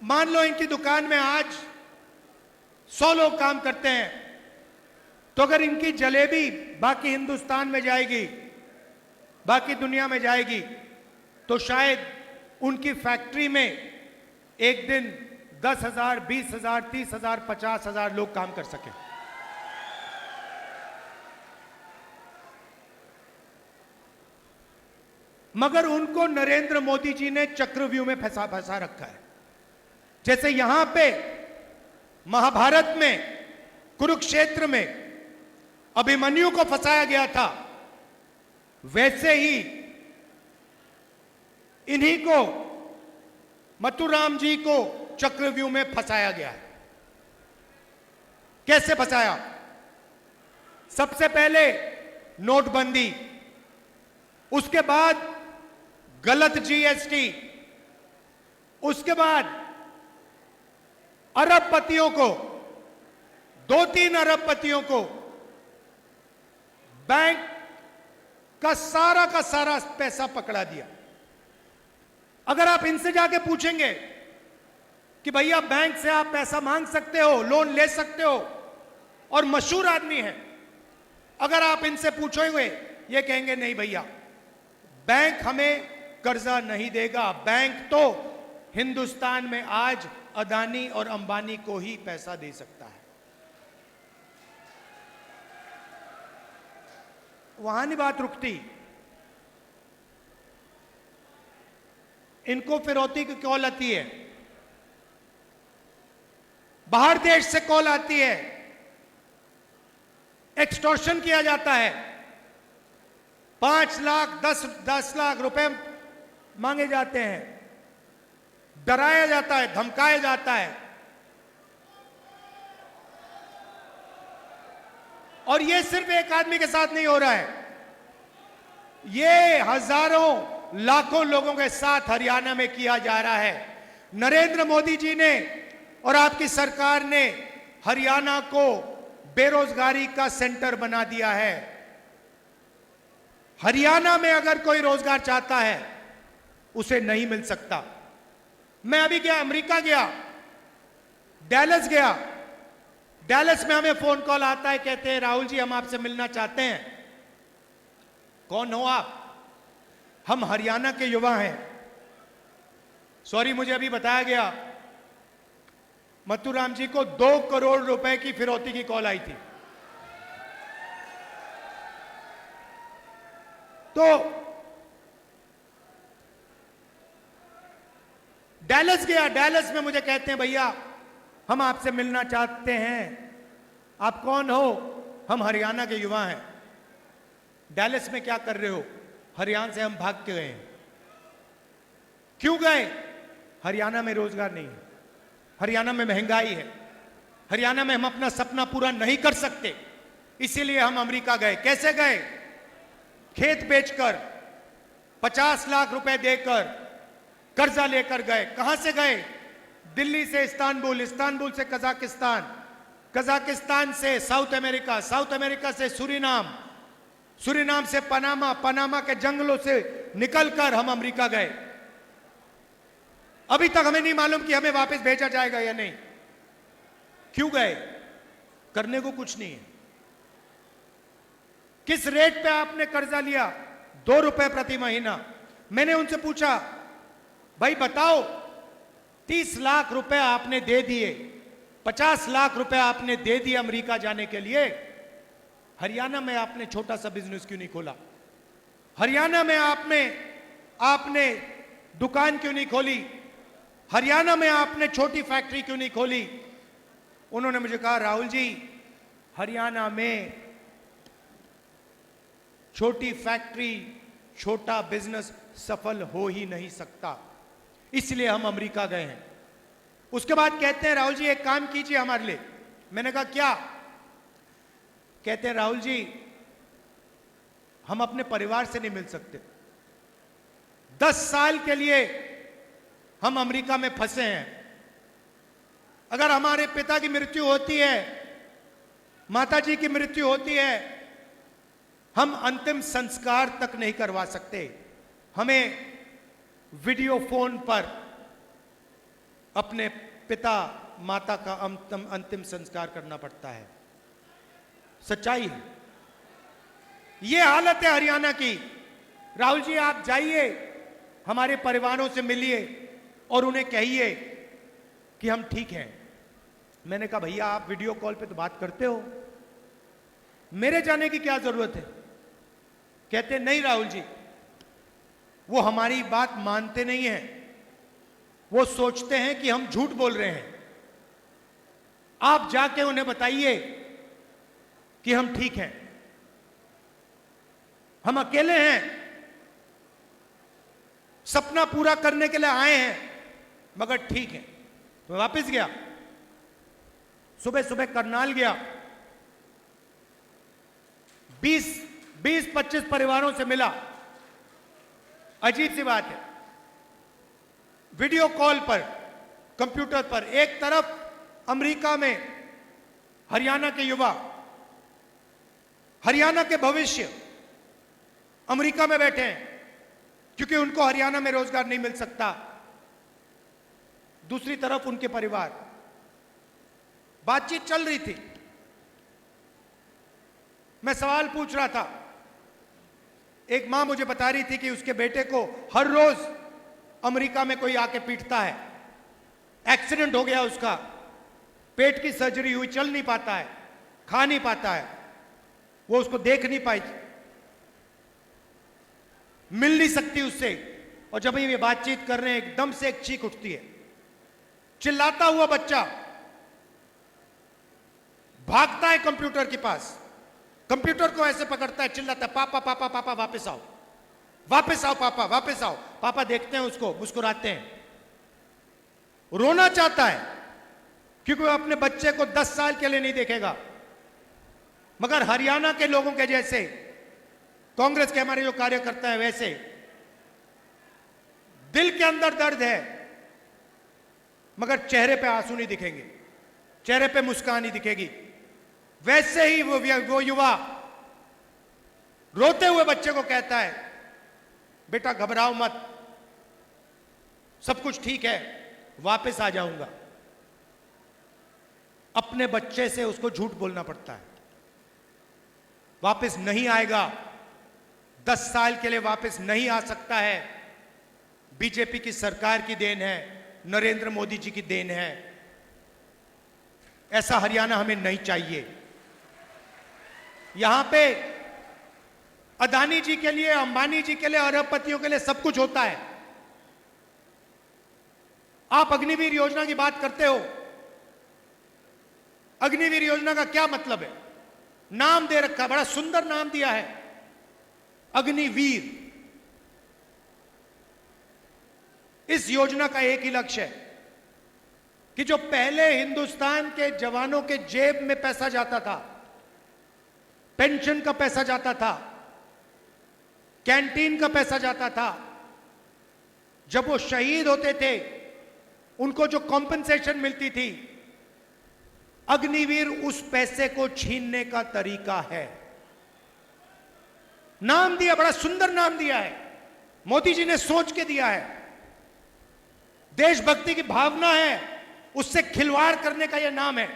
मान लो इनकी दुकान में आज 100 लोग काम करते हैं, तो अगर इनकी जलेबी बाकी हिंदुस्तान में जाएगी, बाकी दुनिया में जाएगी, तो शायद उनकी फैक्ट्री में एक दिन 10,000, 20,000, 30,000, 50,000 लोग काम कर सकें। मगर उनको नरेंद्र मोदी जी ने चक्रव्यूह में फंसा रखा है। जैसे यहां पे महाभारत में, कुरुक्षेत्र में अभिमन्यु को फंसाया गया था, वैसे ही इन्हीं को, मथुराम जी को चक्रव्यूह में फंसाया गया है। कैसे फंसाया? सबसे पहले नोटबंदी, उसके बाद गलत जीएसटी, उसके बाद अरबपतियों को, 2-3 अरबपतियों को बैंक का सारा पैसा पकड़ा दिया। अगर आप इनसे जाके पूछेंगे कि भैया बैंक से आप पैसा मांग सकते हो, लोन ले सकते हो, और मशहूर आदमी है, अगर आप इनसे पूछोगे ये कहेंगे नहीं भैया, बैंक हमें कर्जा नहीं देगा। बैंक तो हिंदुस्तान में आज अदानी और अंबानी को ही पैसा दे सकता है। वहां नहीं बात रुकती, इनको फिरौती की कॉल आती है, बाहर देश से कॉल आती है, एक्सटॉर्शन किया जाता है, 5 लाख 10 लाख रुपए मांगे जाते हैं, डराया जाता है, धमकाया जाता है। और यह सिर्फ एक आदमी के साथ नहीं हो रहा है, यह हजारों लाखों लोगों के साथ हरियाणा में किया जा रहा है। नरेंद्र मोदी जी ने और आपकी सरकार ने हरियाणा को बेरोजगारी का सेंटर बना दिया है। हरियाणा में अगर कोई रोजगार चाहता है उसे नहीं मिल सकता। मैं अभी गया, अमेरिका गया, डैलस गया, डैलस में हमें फोन कॉल आता है, कहते हैं राहुल जी हम आपसे मिलना चाहते हैं। कौन हो आप? हम हरियाणा के युवा हैं। सॉरी, मुझे अभी बताया गया मथुराम जी को 2 करोड़ रुपए की फिरौती की कॉल आई थी। तो डैलस गया, डैलस में मुझे कहते हैं भैया हम आपसे मिलना चाहते हैं। आप कौन हो? हम हरियाणा के युवा हैं। डैलस में क्या कर रहे हो? हरियाणा से हम भाग के गए हैं। क्यों गए? हरियाणा में रोजगार नहीं है, हरियाणा में महंगाई है, हरियाणा में हम अपना सपना पूरा नहीं कर सकते, इसीलिए हम अमेरिका गए। कैसे गए? खेत बेचकर, 50 लाख रुपए देकर, कर्जा लेकर गए। कहां से गए? दिल्ली से इस्तांबुल, इस्तांबुल से कजाकिस्तान, कजाकिस्तान से साउथ अमेरिका, साउथ अमेरिका से सूरीनाम, सूरीनाम से पनामा, पनामा के जंगलों से निकलकर हम अमेरिका गए। अभी तक हमें नहीं मालूम कि हमें वापस भेजा जाएगा या नहीं। क्यों गए? करने को कुछ नहीं है। किस रेट पे आपने कर्जा लिया? 2 रुपए प्रति महीना। मैंने उनसे पूछा भाई बताओ, 30 लाख रुपए आपने दे दिए, 50 लाख रुपए आपने दे दिए अमेरिका जाने के लिए, हरियाणा में आपने छोटा सा बिजनेस क्यों नहीं खोला? हरियाणा में आपने दुकान क्यों नहीं खोली? हरियाणा में आपने छोटी फैक्ट्री क्यों नहीं खोली? उन्होंने मुझे कहा राहुल जी, हरियाणा में छोटी फैक्ट्री, छोटा बिजनेस सफल हो ही नहीं सकता, इसलिए हम अमेरिका गए हैं। उसके बाद कहते हैं राहुल जी एक काम कीजिए हमारे लिए। मैंने कहा क्या? कहते हैं राहुल जी हम अपने परिवार से नहीं मिल सकते, 10 साल के लिए हम अमेरिका में फंसे हैं। अगर हमारे पिता की मृत्यु होती है, माता जी की मृत्यु होती है, हम अंतिम संस्कार तक नहीं करवा सकते। हमें वीडियो फोन पर अपने पिता माता का अंतिम संस्कार करना पड़ता है। सच्चाई है। यह हालत है हरियाणा की। राहुल जी, आप जाइए, हमारे परिवारों से मिलिए और उन्हें कहिए कि हम ठीक हैं। मैंने कहा भैया, आप वीडियो कॉल पे तो बात करते हो, मेरे जाने की क्या जरूरत है? कहते नहीं राहुल जी, वो हमारी बात मानते नहीं हैं, वो सोचते हैं कि हम झूठ बोल रहे हैं। आप जाके उन्हें बताइए कि हम ठीक हैं, हम अकेले हैं, सपना पूरा करने के लिए आए हैं, मगर ठीक है। तो वापस गया, सुबह सुबह करनाल गया, 20-25 परिवारों से मिला। अजीब सी बात है, वीडियो कॉल पर, कंप्यूटर पर, एक तरफ अमेरिका में हरियाणा के युवा, हरियाणा के भविष्य अमेरिका में बैठे हैं क्योंकि उनको हरियाणा में रोजगार नहीं मिल सकता। दूसरी तरफ उनके परिवार। बातचीत चल रही थी, मैं सवाल पूछ रहा था। एक मां मुझे बता रही थी कि उसके बेटे को हर रोज अमेरिका में कोई आके पीटता है, एक्सीडेंट हो गया उसका, पेट की सर्जरी हुई, चल नहीं पाता है, खा नहीं पाता है, वो उसको देख नहीं पाई, मिल नहीं सकती उससे। और जब ये बातचीत कर रहे हैं, एकदम से एक चीख उठती है, चिल्लाता हुआ बच्चा भागता है कंप्यूटर के पास, कंप्यूटर को ऐसे पकड़ता है, चिल्लाता है, पापा पापा पापा वापस आओ, वापस आओ पापा, वापस आओ। पापा देखते हैं उसको, मुस्कुराते हैं, रोना चाहता है क्योंकि वो अपने बच्चे को 10 साल के लिए नहीं देखेगा। मगर हरियाणा के लोगों के जैसे, कांग्रेस के हमारे जो कार्यकर्ता है वैसे, दिल के अंदर दर्द है मगर चेहरे पे आंसू नहीं दिखेंगे, चेहरे पे मुस्कान नहीं दिखेगी। वैसे ही वो युवा रोते हुए बच्चे को कहता है, बेटा घबराओ मत, सब कुछ ठीक है, वापस आ जाऊंगा। अपने बच्चे से उसको झूठ बोलना पड़ता है, वापस नहीं आएगा, 10 साल के लिए वापस नहीं आ सकता है। बीजेपी की सरकार की देन है, नरेंद्र मोदी जी की देन है। ऐसा हरियाणा हमें नहीं चाहिए। यहां पे अदानी जी के लिए, अंबानी जी के लिए, अरबपतियों के लिए सब कुछ होता है। आप अग्निवीर योजना की बात करते हो, अग्निवीर योजना का क्या मतलब है? नाम दे रखा, बड़ा सुंदर नाम दिया है, अग्निवीर। इस योजना का एक ही लक्ष्य है कि जो पहले हिंदुस्तान के जवानों के जेब में पैसा जाता था, पेंशन का पैसा जाता था, कैंटीन का पैसा जाता था, जब वो शहीद होते थे उनको जो कॉम्पेंसेशन मिलती थी, अग्निवीर उस पैसे को छीनने का तरीका है। नाम दिया, बड़ा सुंदर नाम दिया है, मोदी जी ने सोच के दिया है। देशभक्ति की भावना है, उससे खिलवाड़ करने का यह नाम है।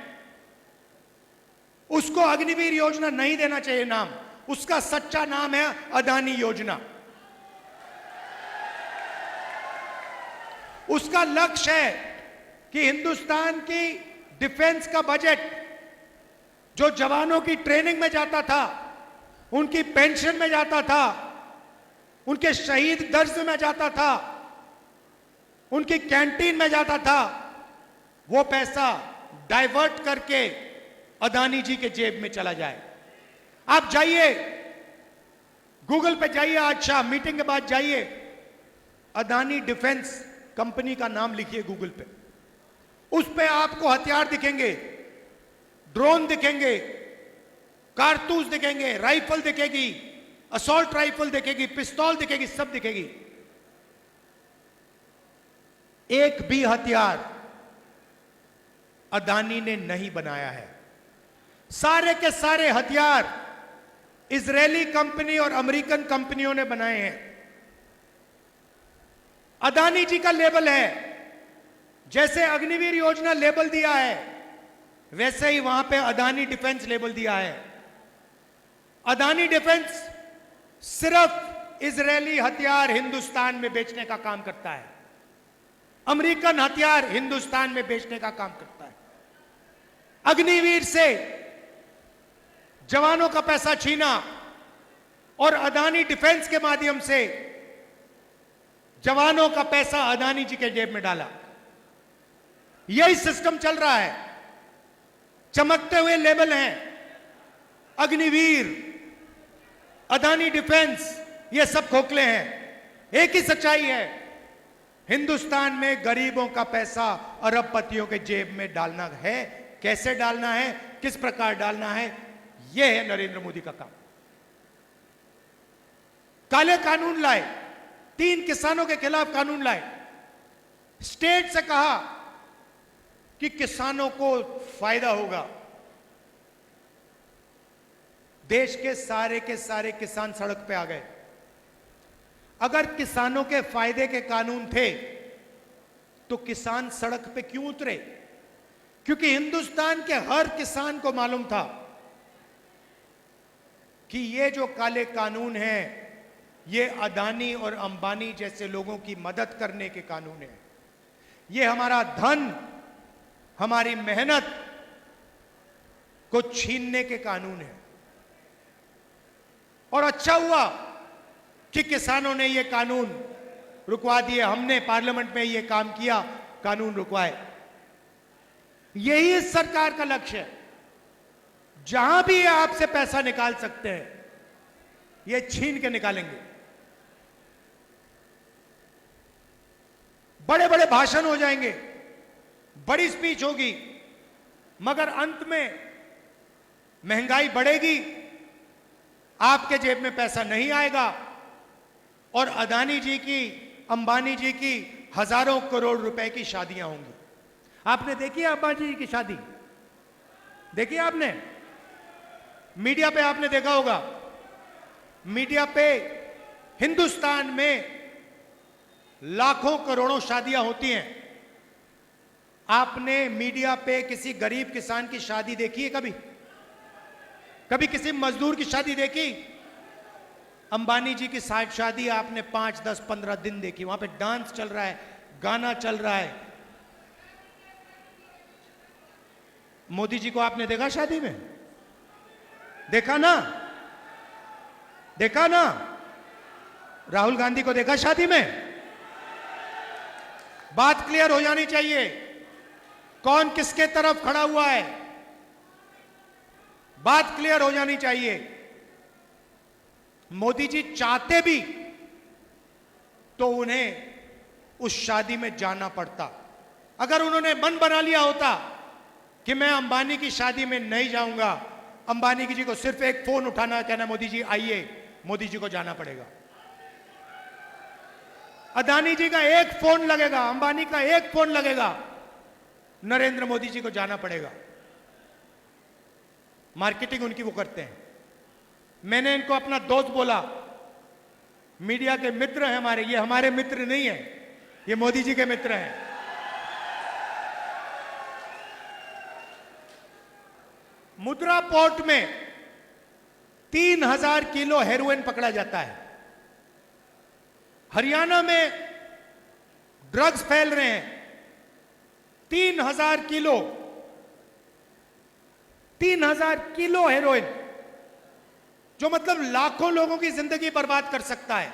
उसको अग्निवीर योजना नहीं देना चाहिए नाम, उसका सच्चा नाम है अदानी योजना। उसका लक्ष्य है कि हिंदुस्तान की डिफेंस का बजट जो जवानों की ट्रेनिंग में जाता था, उनकी पेंशन में जाता था, उनके शहीद दर्ज में जाता था, उनकी कैंटीन में जाता था, वो पैसा डाइवर्ट करके अदानी जी के जेब में चला जाए। आप जाइए, गूगल पे जाइए, आज शाम मीटिंग के बाद जाइए, अदानी डिफेंस कंपनी का नाम लिखिए गूगल पे, उस पे आपको हथियार दिखेंगे, ड्रोन दिखेंगे, कारतूस दिखेंगे, राइफल दिखेगी, असॉल्ट राइफल दिखेगी, पिस्तौल दिखेगी, सब दिखेगी। एक भी हथियार अदानी ने नहीं बनाया है। सारे के सारे हथियार इजरायली कंपनी और अमेरिकन कंपनियों ने बनाए हैं। अदानी जी का लेबल है, जैसे अग्निवीर योजना लेबल दिया है, वैसे ही वहां पे अदानी डिफेंस लेबल दिया है। अदानी डिफेंस सिर्फ इजरायली हथियार हिंदुस्तान में बेचने का काम करता है, अमेरिकन हथियार हिंदुस्तान में बेचने का काम करता है। अग्निवीर से जवानों का पैसा छीना और अदानी डिफेंस के माध्यम से जवानों का पैसा अदानी जी के जेब में डाला। यही सिस्टम चल रहा है। चमकते हुए लेबल हैं, अग्निवीर, अदानी डिफेंस, ये सब खोखले हैं। एक ही सच्चाई है, हिंदुस्तान में गरीबों का पैसा अरबपतियों के जेब में डालना है। कैसे डालना है, किस प्रकार डालना है, यह है नरेंद्र मोदी का काम। काले कानून लाए, 3 किसानों के खिलाफ कानून लाए, स्टेट से कहा कि किसानों को फायदा होगा। देश के सारे किसान सड़क पे आ गए। अगर किसानों के फायदे के कानून थे तो किसान सड़क पे क्यों उतरे? क्योंकि हिंदुस्तान के हर किसान को मालूम था कि ये जो काले कानून हैं, ये अदानी और अंबानी जैसे लोगों की मदद करने के कानून हैं। ये हमारा धन, हमारी मेहनत को छीनने के कानून है। और अच्छा हुआ कि किसानों ने ये कानून रुकवा दिए। हमने पार्लियामेंट में ये काम किया, कानून रुकवाए। यही इस सरकार का लक्ष्य है। जहां भी ये आपसे पैसा निकाल सकते हैं, ये छीन के निकालेंगे। बड़े बड़े भाषण हो जाएंगे, बड़ी स्पीच होगी, मगर अंत में महंगाई बढ़ेगी, आपके जेब में पैसा नहीं आएगा और अदानी जी की, अंबानी जी की हजारों करोड़ रुपए की शादियां होंगी। आपने देखी है अंबानी जी की शादी? देखी आपने? मीडिया पे आपने देखा होगा। मीडिया पे हिंदुस्तान में लाखों करोड़ों शादियां होती हैं। आपने मीडिया पे किसी गरीब किसान की शादी देखी है कभी? कभी किसी मजदूर की शादी देखी? अंबानी जी की शादी आपने 5, 10, 15 दिन देखी। वहां पे डांस चल रहा है, गाना चल रहा है। मोदी जी को आपने देखा शादी में? देखा ना? देखा ना? राहुल गांधी को देखा शादी में? बात क्लियर हो जानी चाहिए, कौन किसके तरफ खड़ा हुआ है। बात क्लियर हो जानी चाहिए। मोदी जी चाहते भी तो उन्हें उस शादी में जाना पड़ता। अगर उन्होंने मन बना लिया होता कि मैं अंबानी की शादी में नहीं जाऊंगा, अंबानी जी को सिर्फ एक फोन उठाना, कहना मोदी जी आइए, मोदी जी को जाना पड़ेगा। अदानी जी का एक फोन लगेगा, अंबानी का एक फोन लगेगा, नरेंद्र मोदी जी को जाना पड़ेगा। मार्केटिंग उनकी वो करते हैं। मैंने इनको अपना दोस्त बोला, मीडिया के मित्र हैं हमारे। ये हमारे मित्र नहीं है, ये मोदी जी के मित्र हैं। मुद्रा पोर्ट में 3000 किलो हेरोइन पकड़ा जाता है। हरियाणा में ड्रग्स फैल रहे हैं। 3000 किलो 3000 किलो हेरोइन, जो मतलब लाखों लोगों की जिंदगी बर्बाद कर सकता है।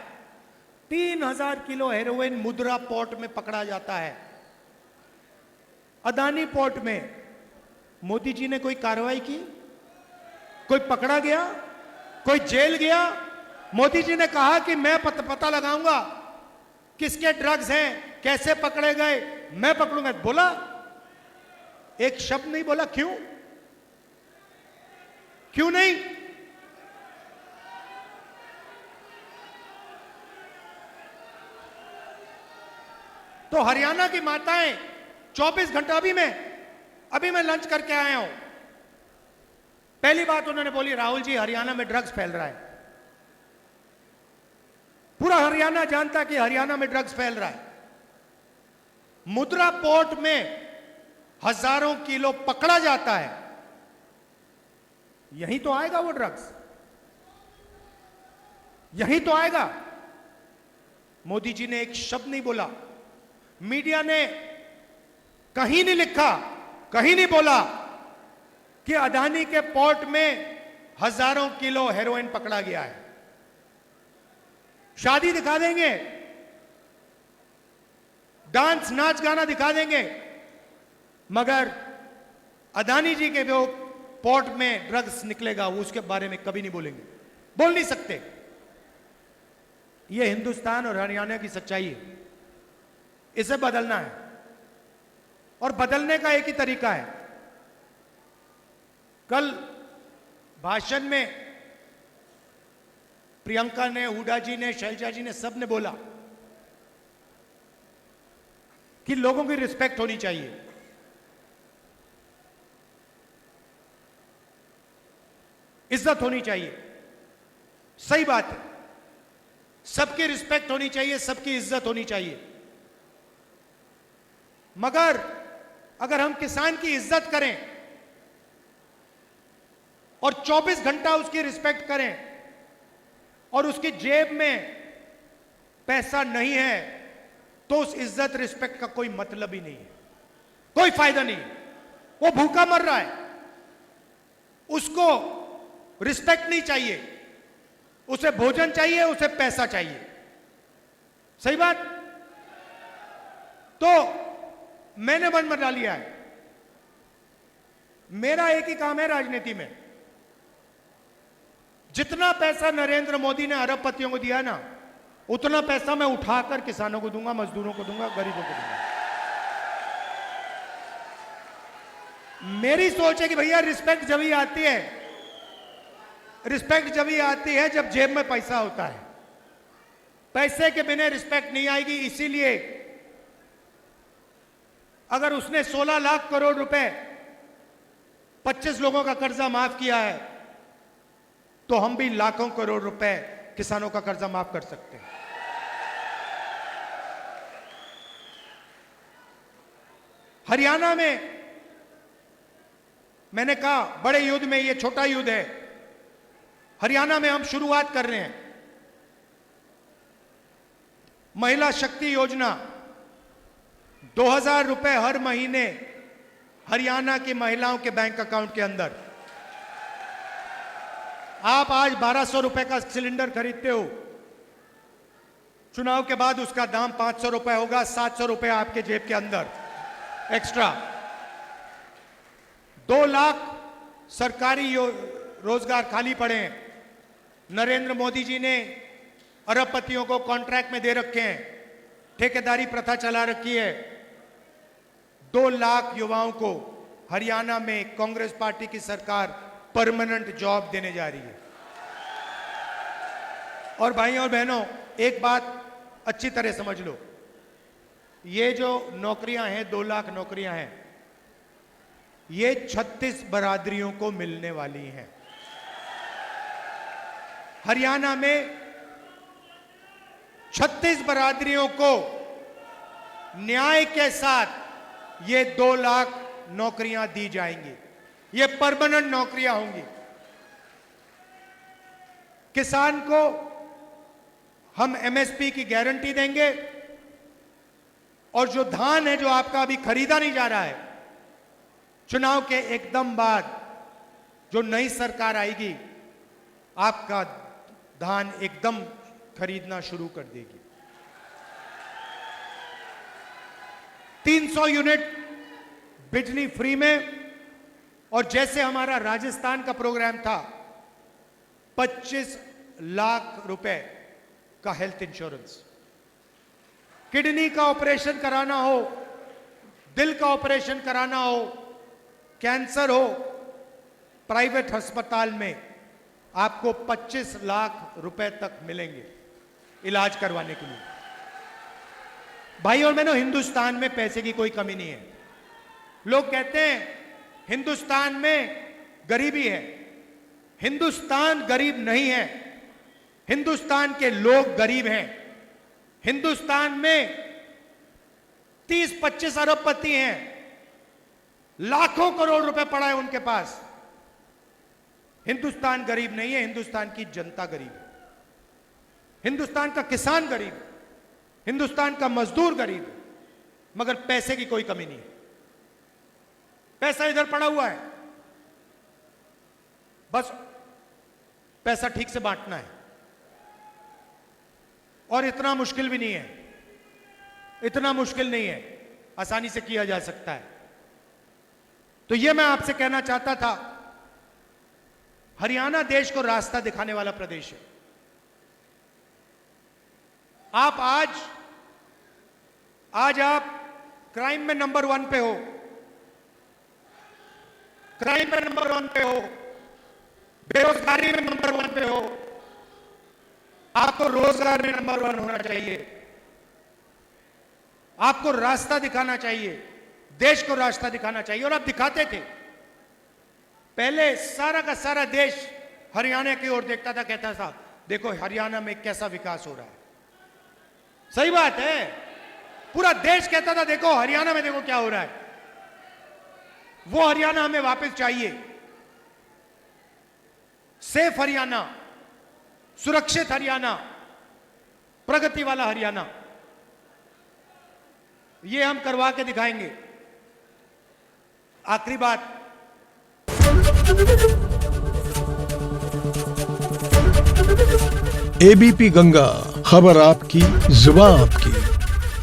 3000 किलो हेरोइन मुद्रा पोर्ट में पकड़ा जाता है। अदानी पोर्ट में मोदी जी ने कोई कार्रवाई की? कोई पकड़ा गया? कोई जेल गया? मोदी जी ने कहा कि मैं पता लगाऊंगा किसके ड्रग्स हैं, कैसे पकड़े गए, मैं पकड़ूंगा। बोला? एक शब्द नहीं बोला। क्यों? क्यों नहीं? तो हरियाणा की माताएं 24 घंटा, अभी मैं लंच करके आया हूं, पहली बात उन्होंने बोली, राहुल जी हरियाणा में ड्रग्स फैल रहा है। पूरा हरियाणा जानता कि हरियाणा में ड्रग्स फैल रहा है। मुद्रा पोर्ट में हजारों किलो पकड़ा जाता है, यहीं तो आएगा वो ड्रग्स, यहीं तो आएगा। मोदी जी ने एक शब्द नहीं बोला, मीडिया ने कहीं नहीं लिखा, कहीं नहीं बोला कि अदानी के पोर्ट में हजारों किलो हेरोइन पकड़ा गया है। शादी दिखा देंगे, डांस नाच गाना दिखा देंगे, मगर अदानी जी के जो पोर्ट में ड्रग्स निकलेगा वो उसके बारे में कभी नहीं बोलेंगे, बोल नहीं सकते। ये हिंदुस्तान और हरियाणा की सच्चाई है, इसे बदलना है और बदलने का एक ही तरीका है। कल भाषण में प्रियंका ने, हुडा जी ने, शैलजा जी ने, सब ने बोला कि लोगों की रिस्पेक्ट होनी चाहिए। इज्जत होनी चाहिए, सही बात है, सबकी रिस्पेक्ट होनी चाहिए, सबकी इज्जत होनी चाहिए। मगर अगर हम किसान की इज्जत करें और 24 घंटा उसकी रिस्पेक्ट करें और उसकी जेब में पैसा नहीं है, तो उस इज्जत रिस्पेक्ट का कोई मतलब ही नहीं है, कोई फायदा नहीं। वो भूखा मर रहा है, उसको रिस्पेक्ट नहीं चाहिए, उसे भोजन चाहिए, उसे पैसा चाहिए, सही बात। तो मैंने मन बना लिया है, मेरा एक ही काम है राजनीति में, जितना पैसा नरेंद्र मोदी ने अरबपतियों को दिया ना, उतना पैसा मैं उठाकर किसानों को दूंगा, मजदूरों को दूंगा, गरीबों को दूंगा। मेरी सोच है कि भैया रिस्पेक्ट जब ही आती है, रिस्पेक्ट जब ही आती है जब जेब में पैसा होता है, पैसे के बिना रिस्पेक्ट नहीं आएगी। इसीलिए अगर उसने 16 लाख करोड़ रुपए 25 लोगों का कर्जा माफ किया है, तो हम भी लाखों करोड़ रुपए किसानों का कर्जा माफ कर सकते हैं। हरियाणा में मैंने कहा बड़े युद्ध में ये छोटा युद्ध है, हरियाणा में हम शुरुआत कर रहे हैं महिला शक्ति योजना। 2000 रुपए हर महीने हरियाणा की महिलाओं के बैंक अकाउंट के अंदर। आप आज 1200 रुपए का सिलेंडर खरीदते हो, चुनाव के बाद उसका दाम 500 रुपए होगा, 700 रुपए आपके जेब के अंदर एक्स्ट्रा। 2 लाख सरकारी रोजगार खाली पड़े हैं। नरेंद्र मोदी जी ने अरबपतियों को कॉन्ट्रैक्ट में दे रखे हैं, ठेकेदारी प्रथा चला रखी है। 2 लाख युवाओं को हरियाणा में कांग्रेस पार्टी की सरकार परमानेंट जॉब देने जा रही है। और भाइयों और बहनों, एक बात अच्छी तरह समझ लो, ये जो नौकरियां हैं, 2 लाख नौकरियां हैं, ये 36 बरादरियों को मिलने वाली हैं। हरियाणा में 36 बरादरियों को न्याय के साथ ये 2 लाख नौकरियां दी जाएंगी। ये परमानेंट नौकरियां होंगी। किसान को हम एमएसपी की गारंटी देंगे, और जो धान है जो आपका अभी खरीदा नहीं जा रहा है, चुनाव के एकदम बाद जो नई सरकार आएगी, आपका धान एकदम खरीदना शुरू कर देगी। 300 यूनिट बिजली फ्री में, और जैसे हमारा राजस्थान का प्रोग्राम था, 25 लाख रुपए का हेल्थ इंश्योरेंस। किडनी का ऑपरेशन कराना हो, दिल का ऑपरेशन कराना हो, कैंसर हो, प्राइवेट अस्पताल में आपको 25 लाख रुपए तक मिलेंगे इलाज करवाने के लिए। भाई और बहनों, हिंदुस्तान में पैसे की कोई कमी नहीं है। लोग कहते हैं हिंदुस्तान में गरीबी है। हिंदुस्तान गरीब नहीं है, हिंदुस्तान के लोग गरीब हैं। हिंदुस्तान में 30-25 अरबपति हैं, लाखों करोड़ रुपए पड़ा है उनके पास। हिंदुस्तान गरीब नहीं है, हिंदुस्तान की जनता गरीब है, हिंदुस्तान का किसान गरीब है, हिंदुस्तान का मजदूर गरीब है, मगर पैसे की कोई कमी नहीं है। पैसा इधर पड़ा हुआ है, बस पैसा ठीक से बांटना है। और इतना मुश्किल भी नहीं है, इतना मुश्किल नहीं है, आसानी से किया जा सकता है। तो यह मैं आपसे कहना चाहता था, हरियाणा देश को रास्ता दिखाने वाला प्रदेश है। आप आज आप क्राइम में नंबर 1 पे हो, क्राइम में नंबर 1 पे हो, बेरोजगारी में नंबर 1 पे हो। आपको रोजगार में नंबर 1 होना चाहिए, आपको रास्ता दिखाना चाहिए, देश को रास्ता दिखाना चाहिए। और आप दिखाते थे। पहले सारा का सारा देश हरियाणा की ओर देखता था, कहता था देखो हरियाणा में कैसा विकास हो रहा है। सही बात है, पूरा देश कहता था देखो हरियाणा में देखो क्या हो रहा है। वो हरियाणा हमें वापस चाहिए, सेफ हरियाणा, सुरक्षित हरियाणा, प्रगति वाला हरियाणा। ये हम करवा के दिखाएंगे। आखिरी बात, एबीपी गंगा, खबर आपकी, जुबान आपकी।